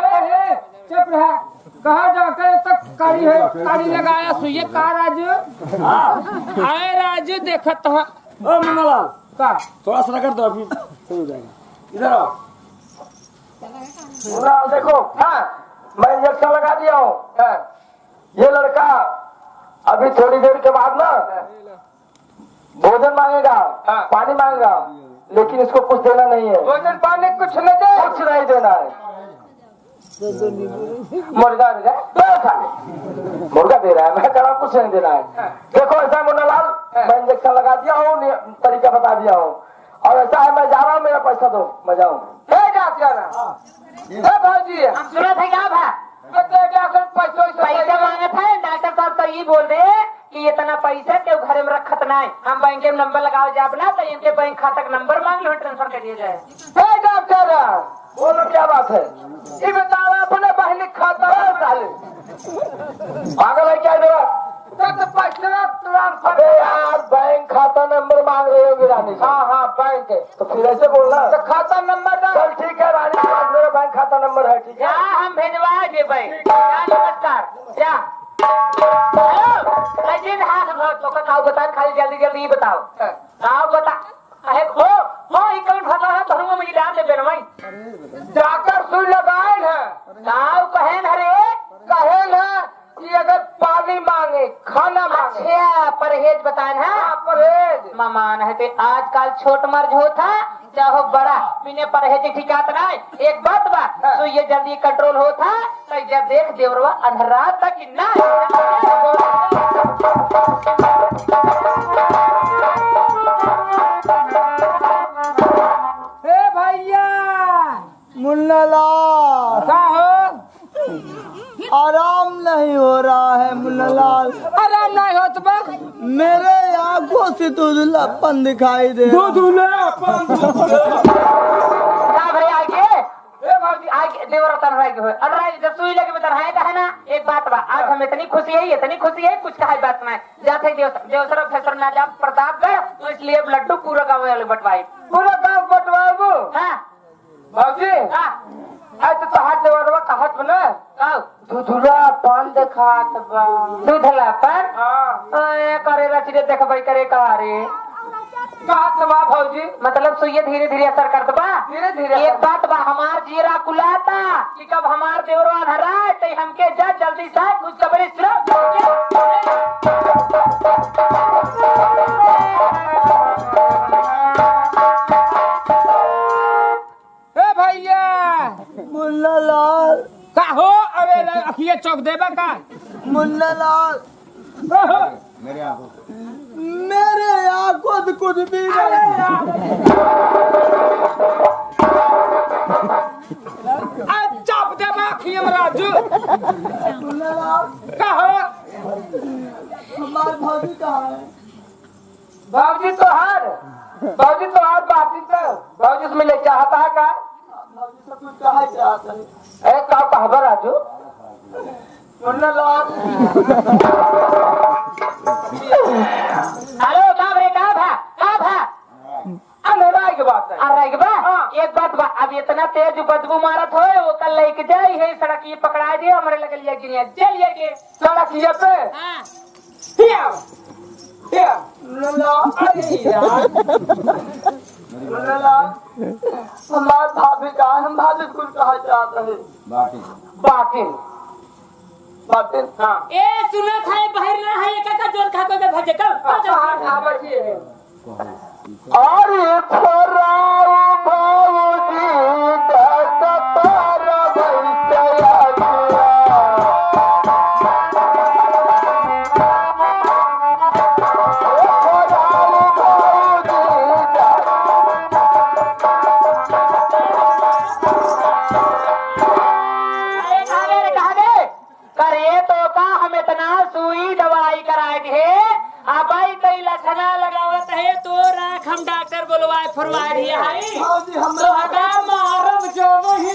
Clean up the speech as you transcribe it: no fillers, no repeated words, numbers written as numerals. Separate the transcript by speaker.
Speaker 1: चुप रहा। कहा डॉक्टर तक कारी है, कारी लगाया सुइया का राजू। आए राजू देखत है।
Speaker 2: ओ मन्नालाल
Speaker 1: का
Speaker 2: थोड़ा सा कर दो अभी सही हो जाएगा। इधर आओ मन्नालाल देखो। हाँ मैं इंजेक्शन लगा दिया हूँ। ये लड़का अभी थोड़ी देर के बाद ना भोजन मांगेगा, पानी मांगेगा, लेकिन इसको कुछ देना नहीं है।
Speaker 1: भोजन पानी कुछ न दे,
Speaker 2: कुछ नहीं देना है। मुर्गा मुर्गा दे रहा है, मैं कह रहा हूँ कुछ नहीं देना है। देखो ऐसा मुन्नालाल मैं इंजेक्शन लगा दिया हूँ, तरीका बता दिया हूँ, और ऐसा है मैं जा रहा हूँ, मेरा पैसा दो मैं जाऊँ।
Speaker 1: भाजी
Speaker 3: हम सुना था क्या भा
Speaker 1: पैसा
Speaker 3: मांगा था डॉक्टर साहब तो ये बोल रहे कि इतना पैसा के घर में रखत ना है। हम बैंक में नंबर लगाओ जाब ना तो इनके बैंक खाता का नंबर मांग लो, ट्रांसफर कर दिया जाए।
Speaker 2: डॉक्टर बोलो क्या बात है?
Speaker 1: ये बताओ अपने बहन खाता
Speaker 2: पागल है क्या इधर?
Speaker 1: पैसा ट्रांसफर।
Speaker 2: अरे यार बैंक खाता नंबर मांग रहे हो गिरानी।
Speaker 1: हाँ बैंक है
Speaker 2: तो फिर ऐसे बोलना।
Speaker 1: तो खाता नंबर
Speaker 2: चल ठीक है रानी, मेरा बैंक खाता नंबर है, ठीक है।
Speaker 3: क्या हम भेजवा दे बैंक। नमस्कार क्या लेकिन हाँ तो खाओ बता खाली जल्दी जल्दी बताओ खाओ बता अरे हो ये कौन फंसा है धर्म में डाल दे बेन भाई
Speaker 1: डॉक्टर सुई लगाए है।
Speaker 3: खाओ कहेन हरे
Speaker 1: कहेल है कि अगर पानी मांगे खाना मांगे
Speaker 3: अच्छा परहेज बताए है
Speaker 1: परहेज
Speaker 3: मामान है ते आजकल छोट मर्ज होता चाहो बड़ा बिने परहेज ठिकात ना एक बात बा तो ये जल्दी कंट्रोल होता तो जब देख देवरवा अंधरा तक ना
Speaker 1: भैया
Speaker 4: मुन्नालाल
Speaker 1: का हो
Speaker 4: आराम नहीं हो रहा है मुन्नालाल।
Speaker 1: आराम नहीं होत बा
Speaker 4: मेरे आंखों से धुंधलापन दिखाई दे रहा।
Speaker 3: आगे देवर जब सुई लगे में तरह है ना एक बात बा आज हम इतनी खुशी है कुछ कहा बात ना जाते देवसर फैसर ना जा प्रतापगढ़ तो इसलिए लड्डू पूरा गाँव वाले बंटवाए
Speaker 1: पूरा गाँव बंटवाबू।
Speaker 3: हाँ
Speaker 1: भाजी आज तो हाथ देवरवा कहत बना धुधुरा पान देखात बा
Speaker 3: दूधला पर
Speaker 1: हाँ
Speaker 3: करे रचरे देखबई करे कहारे
Speaker 1: कहत बा भौजी
Speaker 3: मतलब सुइये धीरे धीरे असर करत बा
Speaker 1: धीरे धीरे
Speaker 3: एक बात बा हमार जीरा कुलाता कि कब हमार देवरवा धरा तो हमके जा जल्दी से कुछ खबरें सुनो
Speaker 1: भैया
Speaker 4: मुन्नालाल
Speaker 1: का हो अरे अखिए चौक देबा का
Speaker 4: मुन्नालाल मेरे आंखों से कुछ भी नहीं।
Speaker 1: चाप देबा अखिए में राजू
Speaker 4: मुन्नालाल
Speaker 1: का हो
Speaker 4: हमार भाभी कहाँ है?
Speaker 1: भाजी तो हार बाती तो भाजी उसमें ले चाहता है का
Speaker 4: भाभी से कुछ कहा चाहता है?
Speaker 1: एक का कहबा राजू
Speaker 4: मुन्नालाल
Speaker 3: हेलो बाबरे का भा
Speaker 1: अनोरा की बात है
Speaker 3: अरे बा एक बात बा अब इतना तेज बदबू मारत हो वो कल लेके जाई है सड़क ये पकड़ा दिए हमारे लगल ये गिनिया चलिए के
Speaker 1: सड़क ये पे
Speaker 3: हां
Speaker 1: हिया
Speaker 4: मुन्नालाल हमार भाभी कहाँ है? हम भाभी से कुछ कहा चाहता है।
Speaker 1: बाकिन
Speaker 4: हाँ
Speaker 3: ए सुना था बाहर ना है का जोन खा के भजे कल
Speaker 2: और फराव भाऊजी डकतार भैया
Speaker 3: करे तो का हम इतना सुई दवाई कराए थे अब कई लक्षणा लगावत है तो राख हम डॉक्टर बोलवाए फरवाए दिए है
Speaker 4: भाभी हम
Speaker 3: तो हटा मारब जो वही